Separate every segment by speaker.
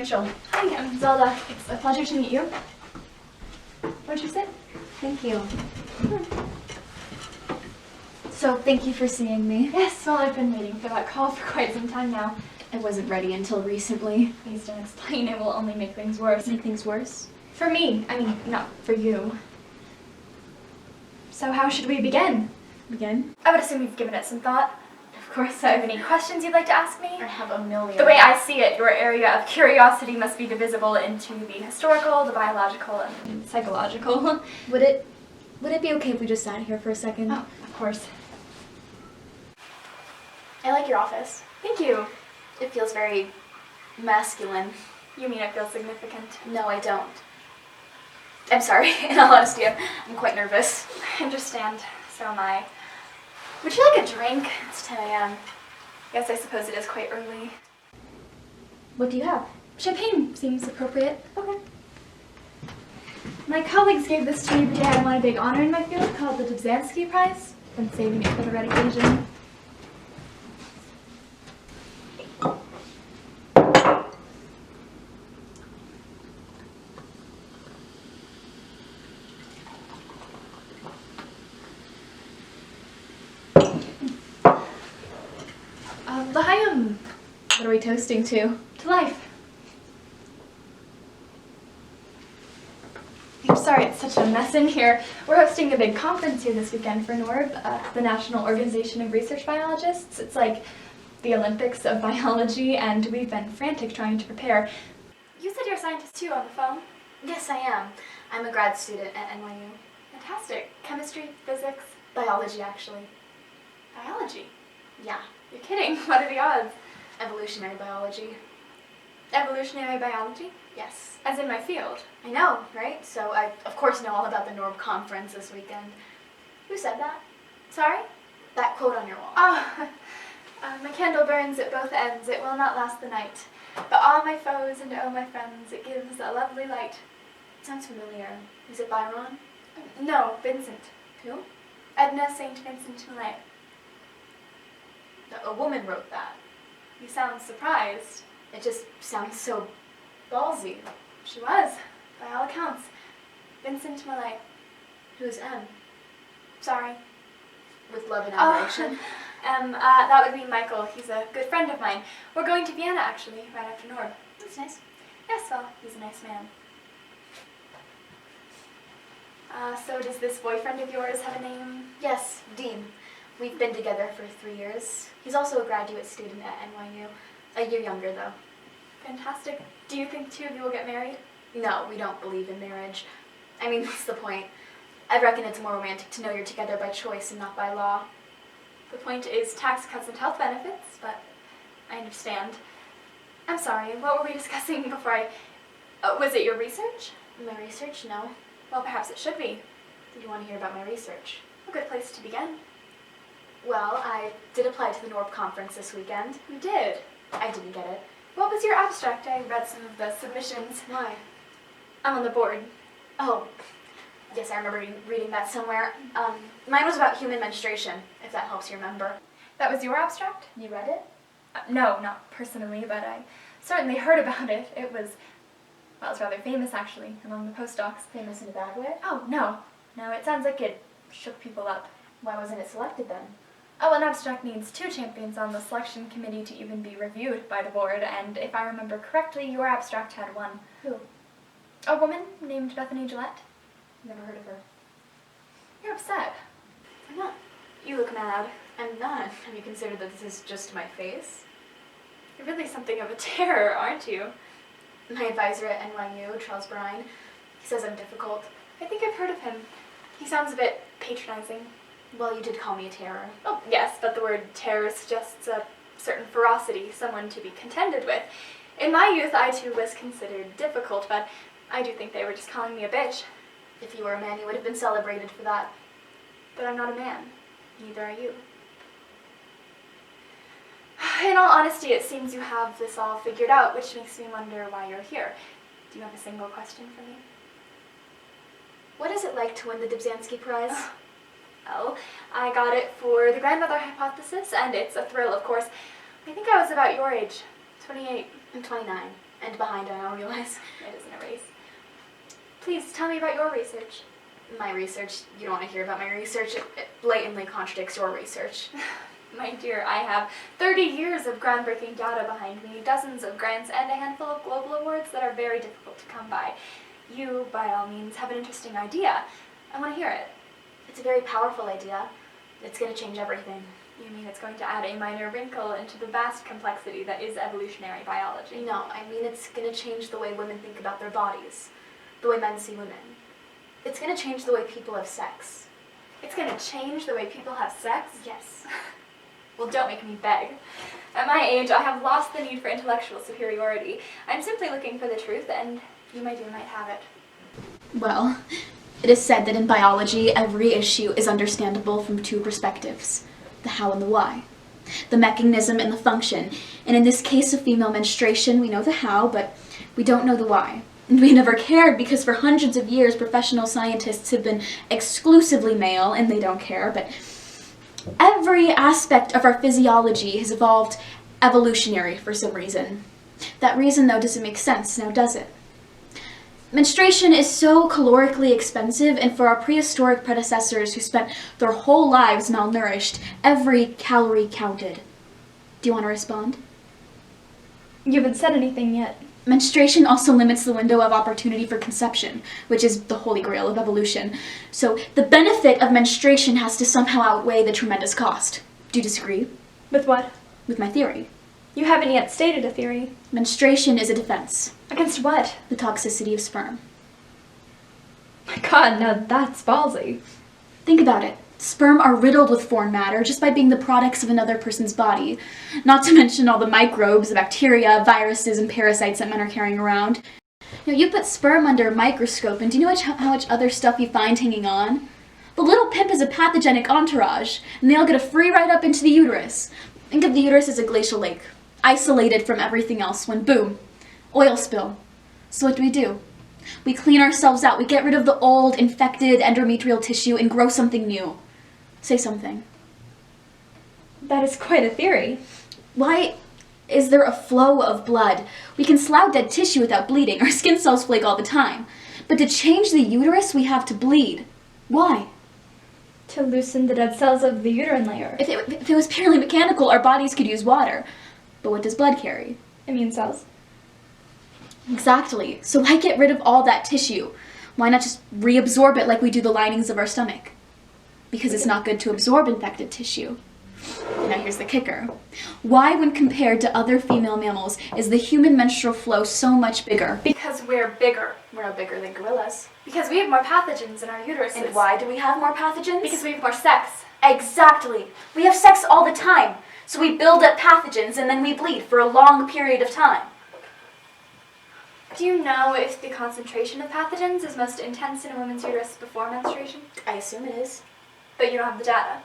Speaker 1: Rachel.
Speaker 2: Hi, I'm Zelda. It's a pleasure to meet you. Won't you sit?
Speaker 1: Thank you. So, thank you for seeing me.
Speaker 2: Yes, well, I've been waiting for that call for quite some time now.
Speaker 1: I wasn't ready until recently.
Speaker 2: Please don't explain, it will only make things worse.
Speaker 1: Make things worse?
Speaker 2: For me, I mean, not for you. So how should we begin?
Speaker 1: Begin?
Speaker 2: I would assume you've given it some thought. Of course, do you have any questions you'd like to ask me?
Speaker 1: I have a million.
Speaker 2: The way I see it, your area of curiosity must be divisible into the historical, the biological, and psychological.
Speaker 1: Would it be okay if we just sat here for a second?
Speaker 2: Oh, of course.
Speaker 1: I like your office.
Speaker 2: Thank you.
Speaker 1: It feels very masculine.
Speaker 2: You mean it feels significant?
Speaker 1: No, I don't. I'm sorry, in all honesty, I'm quite nervous.
Speaker 2: I understand. So am I. Would you like a drink?
Speaker 1: It's 10 a.m.
Speaker 2: Yes, I suppose it is quite early.
Speaker 1: What do you have?
Speaker 2: Champagne seems appropriate.
Speaker 1: Okay.
Speaker 2: My colleagues gave this to me the day I won a big honor in my field called the Dubzansky Prize. Been saving it for the right occasion. L'chaim.
Speaker 1: What are we toasting to?
Speaker 2: To life. I'm sorry it's such a mess in here. We're hosting a big conference here this weekend for NORB, the National Organization of Research Biologists. It's like the Olympics of biology, and we've been frantic trying to prepare. You said you're a scientist too on the phone?
Speaker 1: Yes, I am. I'm a grad student at NYU.
Speaker 2: Fantastic. Chemistry, physics,
Speaker 1: Biology, actually.
Speaker 2: biology.
Speaker 1: Yeah.
Speaker 2: You're kidding. What are the odds?
Speaker 1: Evolutionary biology.
Speaker 2: Evolutionary biology?
Speaker 1: Yes.
Speaker 2: As in my field.
Speaker 1: I know, right? So I, of course, know all about the NORB conference this weekend. Who said that?
Speaker 2: Sorry?
Speaker 1: That quote on your wall.
Speaker 2: Oh, my candle burns at both ends. It will not last the night. But all my foes and oh my friends, it gives a lovely light.
Speaker 1: It sounds familiar. Is it Byron?
Speaker 2: No, Vincent.
Speaker 1: Who?
Speaker 2: Edna St. Vincent Millay.
Speaker 1: A woman wrote that.
Speaker 2: You sound surprised.
Speaker 1: It just sounds so ballsy.
Speaker 2: She was, by all accounts. Vincent Millay.
Speaker 1: Who's M?
Speaker 2: Sorry.
Speaker 1: With love and admiration.
Speaker 2: That would be Michael. He's a good friend of mine. We're going to Vienna, actually, right after NORB.
Speaker 1: That's nice.
Speaker 2: Yes, well, he's a nice man. So does this boyfriend of yours have a name?
Speaker 1: Yes, Dean. We've been together for 3 years. He's also a graduate student at NYU. A year younger, though.
Speaker 2: Fantastic. Do you think two of you will get married?
Speaker 1: No, we don't believe in marriage. I mean, what's the point? I reckon it's more romantic to know you're together by choice and not by law.
Speaker 2: The point is tax cuts and health benefits, but I understand. I'm sorry, what were we discussing before was it your research?
Speaker 1: My research? No.
Speaker 2: Well, perhaps it should be.
Speaker 1: Did you want to hear about my research?
Speaker 2: A good place to begin.
Speaker 1: Well, I did apply to the NORB conference this weekend.
Speaker 2: You did?
Speaker 1: I didn't get it.
Speaker 2: What was your abstract? I read some of the submissions.
Speaker 1: Why?
Speaker 2: I'm on the board.
Speaker 1: Oh, yes, I remember reading that somewhere. Mine was about human menstruation, if that helps you remember.
Speaker 2: That was your abstract?
Speaker 1: You read it?
Speaker 2: No, not personally, but I certainly heard about it. It was rather famous, actually, among the postdocs.
Speaker 1: Famous in a bad way?
Speaker 2: Oh, no. No, it sounds like it shook people up.
Speaker 1: Why wasn't it selected then?
Speaker 2: Oh, an abstract needs 2 champions on the selection committee to even be reviewed by the board, and if I remember correctly, your abstract had 1.
Speaker 1: Who?
Speaker 2: A woman named Bethany Gillette.
Speaker 1: Never heard of her.
Speaker 2: You're upset.
Speaker 1: I'm not.
Speaker 2: You look mad.
Speaker 1: I'm not. Have you considered that this is just my face?
Speaker 2: You're really something of a terror, aren't you?
Speaker 1: My advisor at NYU, Charles Brine, he says I'm difficult.
Speaker 2: I think I've heard of him. He sounds a bit patronizing.
Speaker 1: Well, you did call me a terror.
Speaker 2: Oh, yes, but the word terror suggests a certain ferocity, someone to be contended with. In my youth, I too was considered difficult, but I do think they were just calling me a bitch.
Speaker 1: If you were a man, you would have been celebrated for that.
Speaker 2: But I'm not a man. Neither are you. In all honesty, it seems you have this all figured out, which makes me wonder why you're here. Do you have a single question for me?
Speaker 1: What is it like to win the Dubzansky Prize?
Speaker 2: Well, I got it for the grandmother hypothesis, and it's a thrill, of course. I think I was about your age, 28.
Speaker 1: I'm 29. And behind, I don't realize.
Speaker 2: It isn't a race. Please tell me about your research.
Speaker 1: My research? You don't want to hear about my research? It blatantly contradicts your research.
Speaker 2: My dear, I have 30 years of groundbreaking data behind me, dozens of grants, and a handful of global awards that are very difficult to come by. You, by all means, have an interesting idea. I want to hear it.
Speaker 1: It's a very powerful idea. It's going to change everything.
Speaker 2: You mean it's going to add a minor wrinkle into the vast complexity that is evolutionary biology?
Speaker 1: No, I mean it's going to change the way women think about their bodies, the way men see women. It's going to change the way people have sex.
Speaker 2: It's going to change the way people have sex?
Speaker 1: Yes.
Speaker 2: Well, don't make me beg. At my age, I have lost the need for intellectual superiority. I'm simply looking for the truth, and you, my dear, might have it.
Speaker 1: Well, it is said that in biology, every issue is understandable from two perspectives, the how and the why, the mechanism and the function. And in this case of female menstruation, we know the how, but we don't know the why. And we never cared because for hundreds of years, professional scientists have been exclusively male, and they don't care, but every aspect of our physiology has evolved evolutionary for some reason. That reason, though, doesn't make sense, now does it? Menstruation is so calorically expensive, and for our prehistoric predecessors who spent their whole lives malnourished, every calorie counted. Do you want to respond?
Speaker 2: You haven't said anything yet.
Speaker 1: Menstruation also limits the window of opportunity for conception, which is the holy grail of evolution. So the benefit of menstruation has to somehow outweigh the tremendous cost. Do you disagree?
Speaker 2: With what?
Speaker 1: With my theory.
Speaker 2: You haven't yet stated a theory.
Speaker 1: Menstruation is a defense.
Speaker 2: Against what?
Speaker 1: The toxicity of sperm.
Speaker 2: My God, now that's ballsy.
Speaker 1: Think about it. Sperm are riddled with foreign matter just by being the products of another person's body. Not to mention all the microbes, the bacteria, viruses, and parasites that men are carrying around. You put sperm under a microscope, and do you know how much other stuff you find hanging on? The little pimp is a pathogenic entourage, and they all get a free ride up into the uterus. Think of the uterus as a glacial lake, isolated from everything else, when boom, oil spill. So what do? We clean ourselves out. We get rid of the old, infected endometrial tissue and grow something new. Say something.
Speaker 2: That is quite a theory.
Speaker 1: Why is there a flow of blood? We can slough dead tissue without bleeding. Our skin cells flake all the time. But to change the uterus, we have to bleed. Why?
Speaker 2: To loosen the dead cells of the uterine layer.
Speaker 1: If it was purely mechanical, our bodies could use water. But what does blood carry?
Speaker 2: Immune cells.
Speaker 1: Exactly. So why get rid of all that tissue? Why not just reabsorb it like we do the linings of our stomach? Because it's not good to absorb infected tissue. Now here's the kicker. Why, when compared to other female mammals, is the human menstrual flow so much bigger?
Speaker 2: Because we're bigger.
Speaker 1: We're no bigger than gorillas.
Speaker 2: Because we have more pathogens in our uteruses.
Speaker 1: And why do we have more pathogens?
Speaker 2: Because we have more sex.
Speaker 1: Exactly. We have sex all the time. So we build up pathogens and then we bleed for a long period of time.
Speaker 2: Do you know if the concentration of pathogens is most intense in a woman's uterus before menstruation?
Speaker 1: I assume it is.
Speaker 2: But you don't have the data.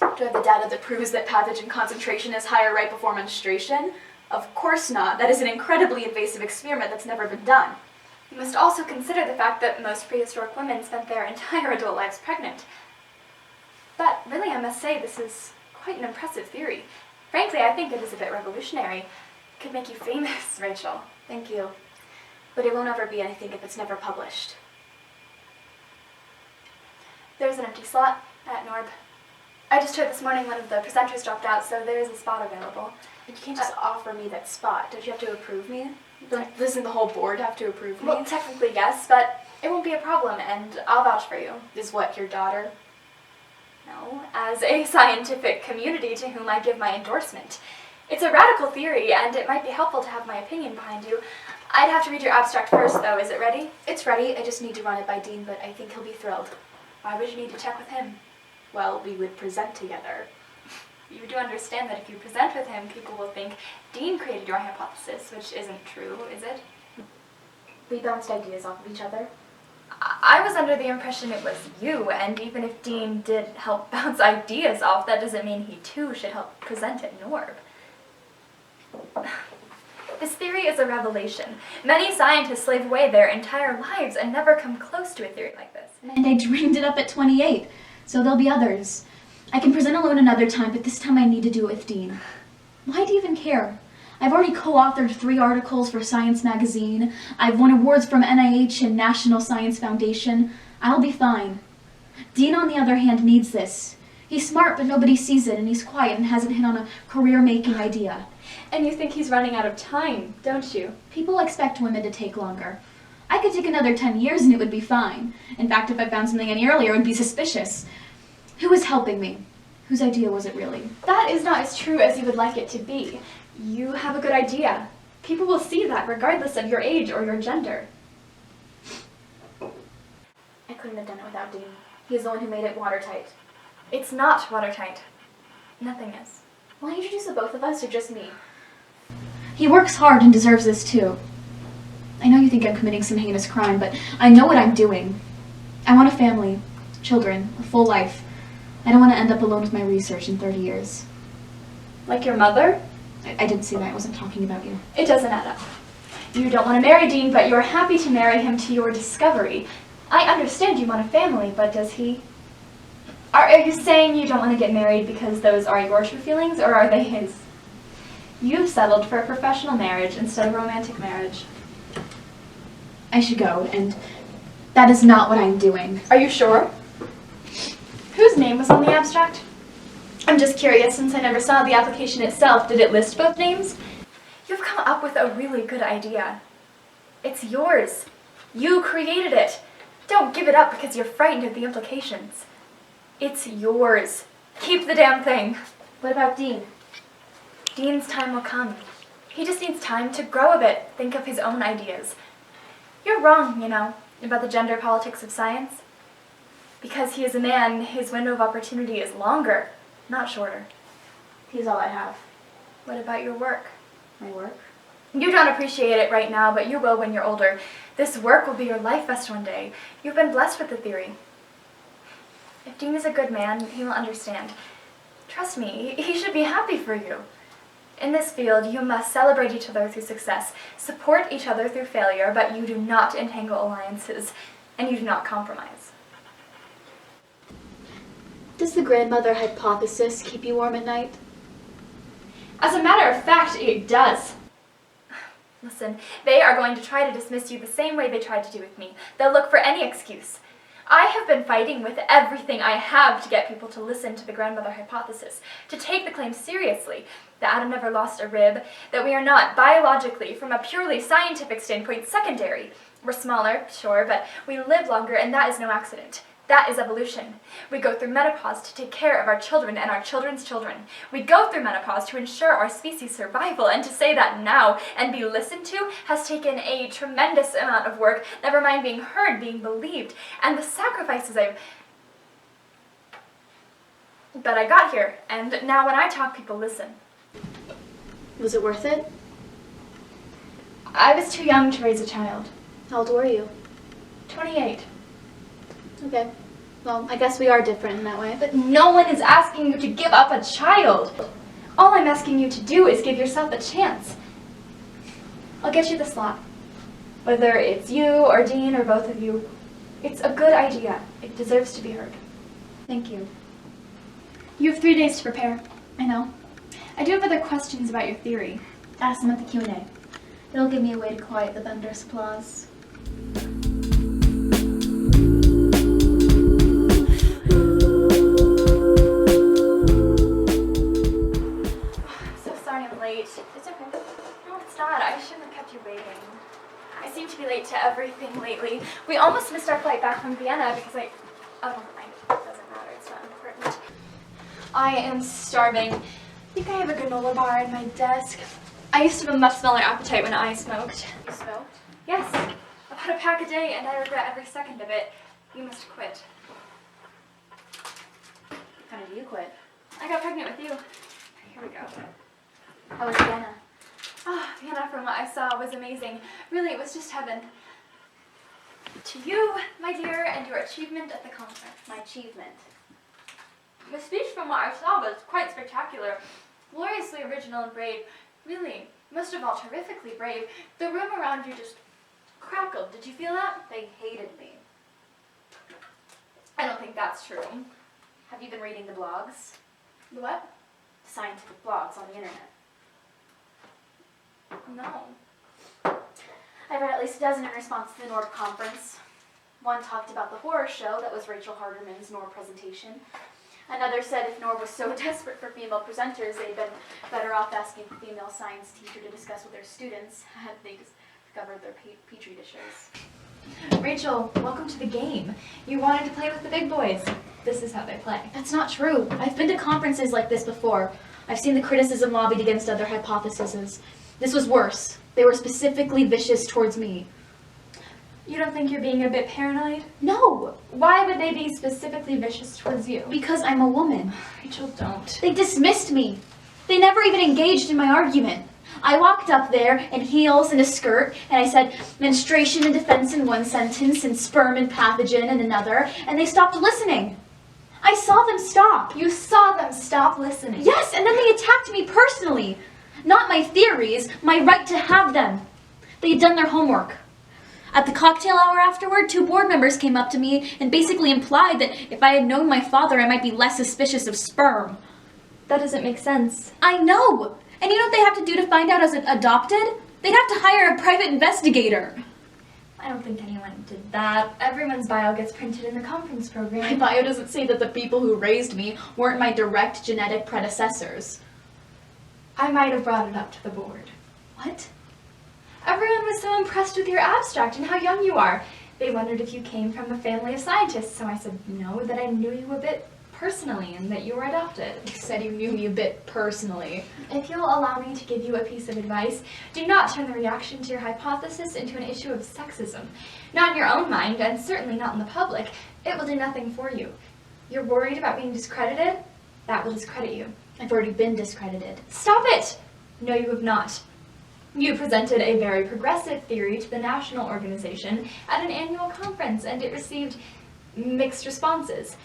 Speaker 1: Do I have the data that proves that pathogen concentration is higher right before menstruation? Of course not. That is an incredibly invasive experiment that's never been done.
Speaker 2: You must also consider the fact that most prehistoric women spent their entire adult lives pregnant. But really, I must say, this is quite an impressive theory. Frankly, I think it is a bit revolutionary. It could make you famous, Rachel.
Speaker 1: Thank you. But it won't ever be anything if it's never published.
Speaker 2: There's an empty slot at Norb. I just heard this morning one of the presenters dropped out, so there is a spot available.
Speaker 1: You can't just offer me that spot. Don't you have to approve me? Doesn't the whole board have to approve me?
Speaker 2: Well, technically yes, but it won't be a problem, and I'll vouch for you.
Speaker 1: Is what, your daughter?
Speaker 2: No, as a scientific community to whom I give my endorsement. It's a radical theory, and it might be helpful to have my opinion behind you. I'd have to read your abstract first, though. Is it ready?
Speaker 1: It's ready. I just need to run it by Dean, but I think he'll be thrilled.
Speaker 2: Why would you need to check with him?
Speaker 1: Well, we would present together.
Speaker 2: You do understand that if you present with him, people will think Dean created your hypothesis, which isn't true, is it?
Speaker 1: We bounced ideas off of each other.
Speaker 2: I was under the impression it was you, and even if Dean did help bounce ideas off, that doesn't mean he too should help present at Norb. This theory is a revelation. Many scientists slave away their entire lives and never come close to a theory like this.
Speaker 1: And I dreamed it up at 28, so there'll be others. I can present alone another time, but this time I need to do it with Dean. Why do you even care? I've already co-authored 3 articles for Science Magazine. I've won awards from NIH and National Science Foundation. I'll be fine. Dean, on the other hand, needs this. He's smart, but nobody sees it, and he's quiet and hasn't hit on a career-making idea.
Speaker 2: And you think he's running out of time, don't you?
Speaker 1: People expect women to take longer. I could take another 10 years and it would be fine. In fact, if I found something any earlier, it would be suspicious. Who is helping me? Whose idea was it really?
Speaker 2: That is not as true as you would like it to be. You have a good idea. People will see that regardless of your age or your gender.
Speaker 1: I couldn't have done it without Dean. He's the one who made it watertight.
Speaker 2: It's not watertight. Nothing is.
Speaker 1: Will I introduce the both of us or just me? He works hard and deserves this too. I know you think I'm committing some heinous crime, but I know what I'm doing. I want a family, children, a full life. I don't want to end up alone with my research in 30 years.
Speaker 2: Like your mother?
Speaker 1: I didn't say that. I wasn't talking about you.
Speaker 2: It doesn't add up. You don't want to marry Dean, but you're happy to marry him to your discovery. I understand you want a family, but does he? Are you saying you don't want to get married because those are your true feelings, or are they his? You've settled for a professional marriage instead of a romantic marriage.
Speaker 1: I should go, and that is not what I'm doing.
Speaker 2: Are you sure? Whose name was on the abstract? I'm just curious, since I never saw the application itself. Did it list both names? You've come up with a really good idea. It's yours. You created it. Don't give it up because you're frightened of the implications. It's yours. Keep the damn thing.
Speaker 1: What about Dean?
Speaker 2: Dean's time will come. He just needs time to grow a bit, think of his own ideas. You're wrong, you know, about the gender politics of science. Because he is a man, his window of opportunity is longer, not shorter.
Speaker 1: He's all I have.
Speaker 2: What about your work?
Speaker 1: My work?
Speaker 2: You don't appreciate it right now, but you will when you're older. This work will be your life vest one day. You've been blessed with the theory. If Dean is a good man, he will understand. Trust me, he should be happy for you. In this field, you must celebrate each other through success, support each other through failure, but you do not entangle alliances, and you do not compromise.
Speaker 1: Does the grandmother hypothesis keep you warm at night?
Speaker 2: As a matter of fact, it does. Listen, they are going to try to dismiss you the same way they tried to do with me. They'll look for any excuse. I have been fighting with everything I have to get people to listen to the grandmother hypothesis, to take the claim seriously, that Adam never lost a rib, that we are not biologically, from a purely scientific standpoint, secondary. We're smaller, sure, but we live longer, and that is no accident. That is evolution. We go through menopause to take care of our children and our children's children. We go through menopause to ensure our species' survival, and to say that now and be listened to has taken a tremendous amount of work, never mind being heard, being believed, and the sacrifices that I got here. And now when I talk, people listen.
Speaker 1: Was it worth it?
Speaker 2: I was too young to raise a child.
Speaker 1: How old were you?
Speaker 2: 28.
Speaker 1: Okay. Well, I guess we are different in that way.
Speaker 2: But no one is asking you to give up a child. All I'm asking you to do is give yourself a chance. I'll get you the slot. Whether it's you or Dean or both of you, it's a good idea. It deserves to be heard.
Speaker 1: Thank you.
Speaker 2: You have 3 days to prepare. I know. I do have other questions about your theory.
Speaker 1: Ask them at the Q&A. It'll give me a way to quiet the thunderous applause.
Speaker 2: It's okay. No, it's not. I shouldn't have kept you waiting. I seem to be late to everything lately. We almost missed our flight back from Vienna because oh, never mind. It doesn't matter. It's not important. I am starving. I think I have a granola bar in my desk. I used to have a much smaller appetite when I smoked.
Speaker 1: You smoked?
Speaker 2: Yes. About a pack a day, and I regret every second of it. You must quit.
Speaker 1: How did you quit?
Speaker 2: I got pregnant with you. Here we go.
Speaker 1: How was Vienna?
Speaker 2: Oh, Vienna, from what I saw, was amazing. Really, it was just heaven. To you, my dear, and your achievement at the conference.
Speaker 1: My achievement.
Speaker 2: The speech, from what I saw, was quite spectacular. Gloriously original and brave. Really, most of all, terrifically brave. The room around you just crackled. Did you feel that?
Speaker 1: They hated me.
Speaker 2: I don't think that's true.
Speaker 1: Have you been reading the blogs?
Speaker 2: The what?
Speaker 1: Scientific blogs on the internet.
Speaker 2: No.
Speaker 1: I read at least a dozen in response to the NORB conference. One talked about the horror show that was Rachel Harderman's NORB presentation. Another said if NORB was so desperate for female presenters, they'd been better off asking a female science teacher to discuss with their students had they discovered their petri dishes.
Speaker 2: Rachel, welcome to the game. You wanted to play with the big boys. This is how they play.
Speaker 1: That's not true. I've been to conferences like this before. I've seen the criticism lobbied against other hypotheses. This was worse. They were specifically vicious towards me.
Speaker 2: You don't think you're being a bit paranoid?
Speaker 1: No!
Speaker 2: Why would they be specifically vicious towards you?
Speaker 1: Because I'm a woman.
Speaker 2: Rachel, don't.
Speaker 1: They dismissed me. They never even engaged in my argument. I walked up there in heels and a skirt, and I said menstruation and defense in one sentence, and sperm and pathogen in another, and they stopped listening. I saw them stop.
Speaker 2: You saw them stop listening.
Speaker 1: Yes, and then they attacked me personally. Not my theories, my right to have them. They had done their homework. At the cocktail hour afterward, 2 board members came up to me and basically implied that if I had known my father, I might be less suspicious of sperm.
Speaker 2: That doesn't make sense.
Speaker 1: I know! And you know what they have to do to find out I was adopted? They'd have to hire a private investigator.
Speaker 2: I don't think anyone did that. Everyone's bio gets printed in the conference
Speaker 1: My
Speaker 2: program.
Speaker 1: bio doesn't say that the people who raised me weren't my direct genetic predecessors.
Speaker 2: I might have brought it up to the board.
Speaker 1: What?
Speaker 2: Everyone was so impressed with your abstract and how young you are. They wondered if you came from a family of scientists, so I said no, that I knew you a bit personally and that you were adopted.
Speaker 1: You said you knew me a bit personally.
Speaker 2: If you'll allow me to give you a piece of advice, do not turn the reaction to your hypothesis into an issue of sexism. Not in your own mind, and certainly not in the public. It will do nothing for you. You're worried about being discredited? That will discredit you.
Speaker 1: I've already been discredited.
Speaker 2: Stop it! No, you have not. You presented a very progressive theory to the national organization at an annual conference, and it received mixed responses.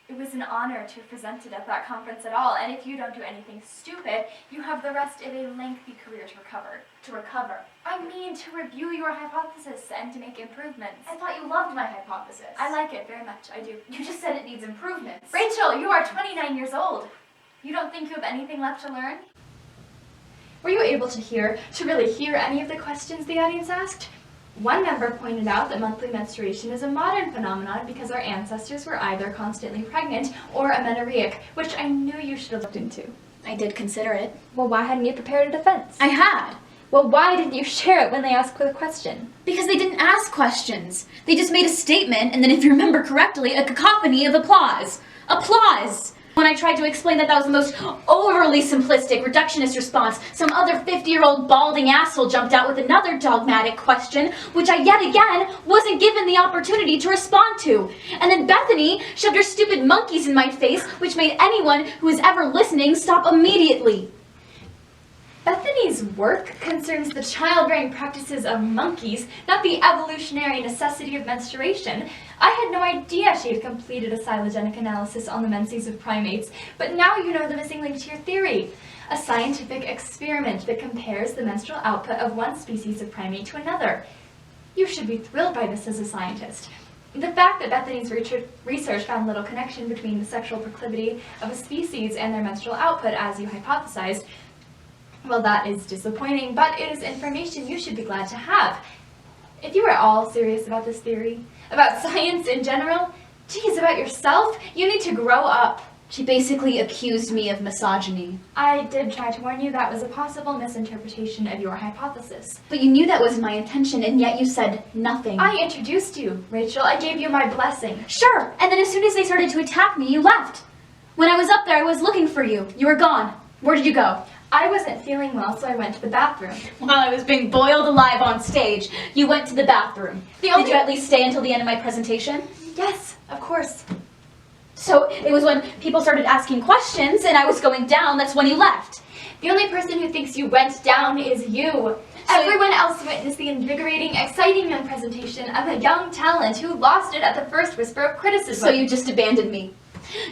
Speaker 2: It was an honor to have presented at that conference at all, and if you don't do anything stupid, you have the rest of a lengthy career to recover. I mean to review your hypothesis and to make improvements.
Speaker 1: I thought you loved my hypothesis.
Speaker 2: I like it very much, I do.
Speaker 1: You just said it needs improvements.
Speaker 2: Rachel, you are 29 years old. You don't think you have anything left to learn? Were you able to really hear any of the questions the audience asked? One member pointed out that monthly menstruation is a modern phenomenon because our ancestors were either constantly pregnant or amenorrheic, which I knew you should have looked into.
Speaker 1: I did consider it.
Speaker 2: Well, why hadn't you prepared a defense?
Speaker 1: I had.
Speaker 2: Well, why didn't you share it when they asked the question?
Speaker 1: Because they didn't ask questions. They just made a statement, and then if you remember correctly, a cacophony of applause. Applause! When I tried to explain that was the most overly simplistic, reductionist response, some other 50-year-old balding asshole jumped out with another dogmatic question, which I yet again wasn't given the opportunity to respond to. And then Bethany shoved her stupid monkeys in my face, which made anyone who was ever listening stop immediately.
Speaker 2: Bethany's work concerns the childbearing practices of monkeys, not the evolutionary necessity of menstruation. I had no idea she had completed a phylogenetic analysis on the menses of primates, but now you know the missing link to your theory. A scientific experiment that compares the menstrual output of one species of primate to another. You should be thrilled by this as a scientist. The fact that Bethany's research found little connection between the sexual proclivity of a species and their menstrual output, as you hypothesized, well, that is disappointing, but it is information you should be glad to have. If you were at all serious about this theory, about science in general, geez, about yourself, you need to grow up.
Speaker 1: She basically accused me of misogyny.
Speaker 2: I did try to warn you that was a possible misinterpretation of your hypothesis.
Speaker 1: But you knew that wasn't my intention, and yet you said nothing.
Speaker 2: I introduced you, Rachel. I gave you my blessing.
Speaker 1: Sure, and then as soon as they started to attack me, you left. When I was up there, I was looking for you. You were gone. Where did you go?
Speaker 2: I wasn't feeling well, so I went to the bathroom.
Speaker 1: While I was being boiled alive on stage, you went to the bathroom. Did you at least stay until the end of my presentation?
Speaker 2: Yes, of course.
Speaker 1: So it was when people started asking questions and I was going down, that's when you left.
Speaker 2: The only person who thinks you went down is you. Everyone else witnessed the invigorating, exciting young presentation of a young talent who lost it at the first whisper of criticism.
Speaker 1: So you just abandoned me.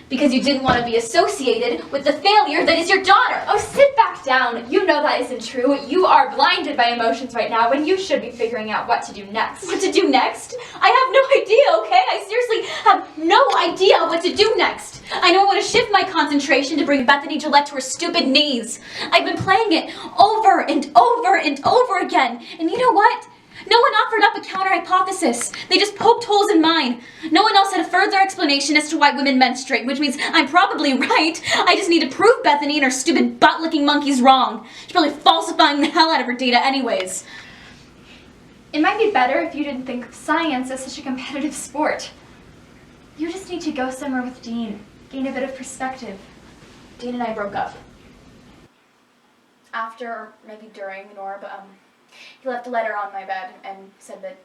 Speaker 1: Because you didn't want to be associated with the failure that is your daughter.
Speaker 2: Oh, sit back down. You know that isn't true. You are blinded by emotions right now when you should be figuring out what to do next.
Speaker 1: What to do next? I have no idea, okay? I seriously have no idea what to do next. I know I want to shift my concentration to bring Bethany Gillette to her stupid knees. I've been playing it over and over and over again. And you know what? No one offered up a counter-hypothesis. They just poked holes in mine. No one else had a further explanation as to why women menstruate, which means I'm probably right. I just need to prove Bethany and her stupid butt-licking monkey's wrong. She's probably falsifying the hell out of her data anyways.
Speaker 2: It might be better if you didn't think of science as such a competitive sport. You just need to go somewhere with Dean, gain a bit of perspective.
Speaker 1: Dean and I broke up. After, or maybe during, Norb, he left a letter on my bed and said that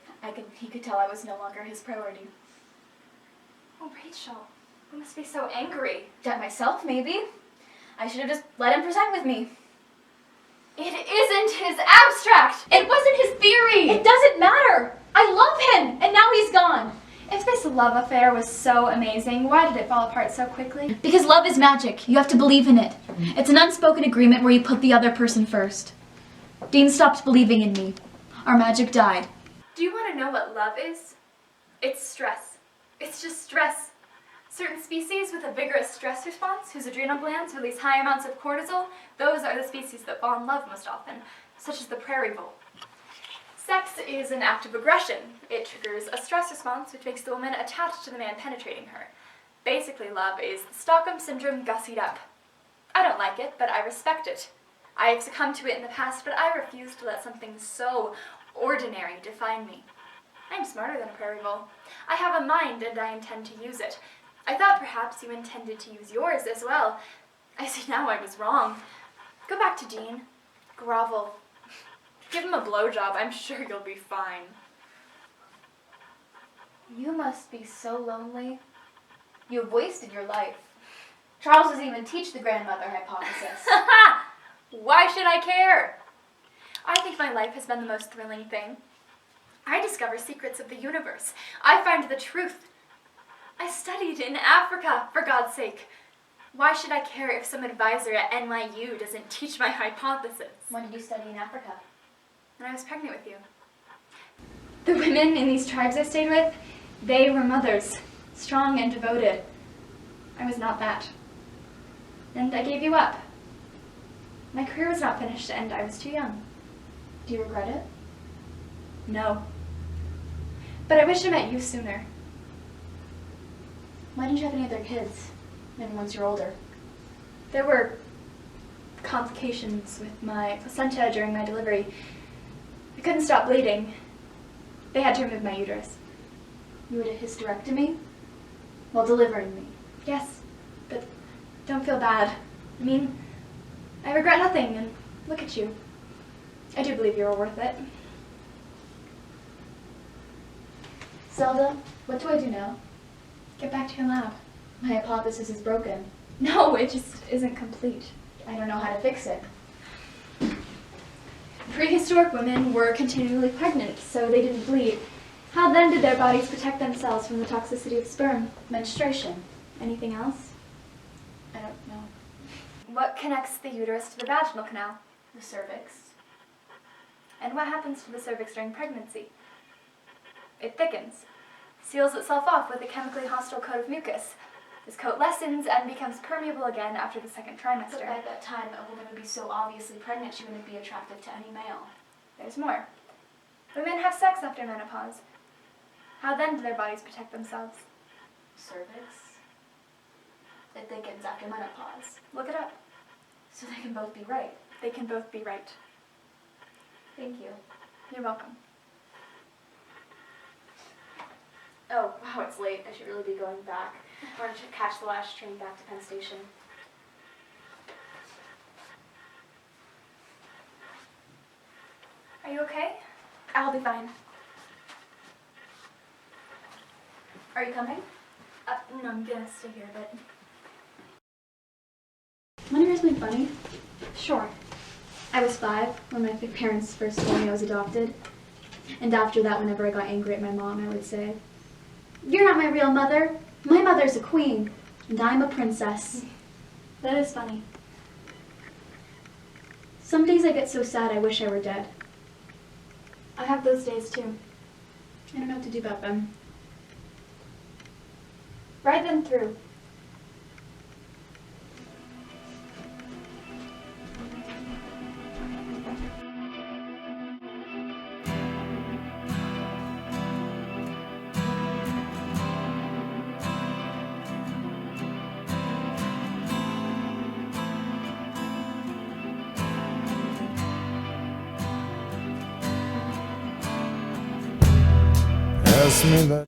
Speaker 1: he could tell I was no longer his priority.
Speaker 2: Oh, Rachel, you must be so angry.
Speaker 1: At myself, maybe. I should have just let him present with me.
Speaker 2: It isn't his abstract! It wasn't his theory!
Speaker 1: It doesn't matter! I love him, and now he's gone.
Speaker 2: If this love affair was so amazing, why did it fall apart so quickly?
Speaker 1: Because love is magic. You have to believe in it. It's an unspoken agreement where you put the other person first. Dean stopped believing in me. Our magic died.
Speaker 2: Do you want to know what love is? It's stress. It's just stress. Certain species with a vigorous stress response, whose adrenal glands release high amounts of cortisol, those are the species that fall in love most often, such as the prairie vole. Sex is an act of aggression. It triggers a stress response which makes the woman attached to the man penetrating her. Basically, love is the Stockholm Syndrome gussied up. I don't like it, but I respect it. I have succumbed to it in the past, but I refuse to let something so ordinary define me. I'm smarter than a prairie vole. I have a mind and I intend to use it. I thought perhaps you intended to use yours as well. I see now I was wrong. Go back to Dean. Grovel. Give him a blowjob. I'm sure you'll be fine.
Speaker 1: You must be so lonely. You have wasted your life. Charles doesn't even teach the grandmother hypothesis.
Speaker 2: Why should I care? I think my life has been the most thrilling thing. I discover secrets of the universe. I find the truth. I studied in Africa, for God's sake. Why should I care if some advisor at NYU doesn't teach my hypothesis?
Speaker 1: When did you study in Africa?
Speaker 2: When I was pregnant with you. The women in these tribes I stayed with, they were mothers, strong and devoted. I was not that. And I gave you up. My career was not finished and I was too young.
Speaker 1: Do you regret it?
Speaker 2: No. But I wish I met you sooner.
Speaker 1: Why didn't you have any other kids? Maybe once you're older.
Speaker 2: There were complications with my placenta during my delivery. I couldn't stop bleeding. They had to remove my uterus.
Speaker 1: You had a hysterectomy while delivering me.
Speaker 2: Yes, but don't feel bad. I mean, I regret nothing, and look at you. I do believe you're worth it.
Speaker 1: Zelda, what do I do now?
Speaker 2: Get back to your lab.
Speaker 1: My hypothesis is broken.
Speaker 2: No, it just isn't complete.
Speaker 1: I don't know how to fix it.
Speaker 2: Prehistoric women were continually pregnant, so they didn't bleed. How then did their bodies protect themselves from the toxicity of sperm?
Speaker 1: Menstruation.
Speaker 2: Anything else?
Speaker 1: I don't know.
Speaker 2: What connects the uterus to the vaginal canal?
Speaker 1: The cervix.
Speaker 2: And what happens to the cervix during pregnancy? It thickens, seals itself off with a chemically hostile coat of mucus. This coat lessens and becomes permeable again after the second trimester.
Speaker 1: But by that time, a woman would be so obviously pregnant she wouldn't be attractive to any male.
Speaker 2: There's more. Women have sex after menopause. How then do their bodies protect themselves?
Speaker 1: Cervix. It thickens after menopause.
Speaker 2: Look it up.
Speaker 1: So they can both be right.
Speaker 2: They can both be right.
Speaker 1: Thank you.
Speaker 2: You're welcome.
Speaker 1: Oh, wow, it's late. I should really be going back. I want to catch the last train back to Penn Station.
Speaker 2: Are you okay?
Speaker 1: I'll be fine. Are you coming?
Speaker 2: No, I'm gonna stay here, but...
Speaker 1: Want to hear something funny?
Speaker 2: Sure.
Speaker 1: I was 5 when my parents first told me I was adopted. And after that, whenever I got angry at my mom, I would say, "You're not my real mother. My mother's a queen, and I'm a princess."
Speaker 2: That is funny.
Speaker 1: Some days I get so sad I wish I were dead.
Speaker 2: I have those days too.
Speaker 1: I don't know what to do about them.
Speaker 2: Ride them through.
Speaker 3: trust me, but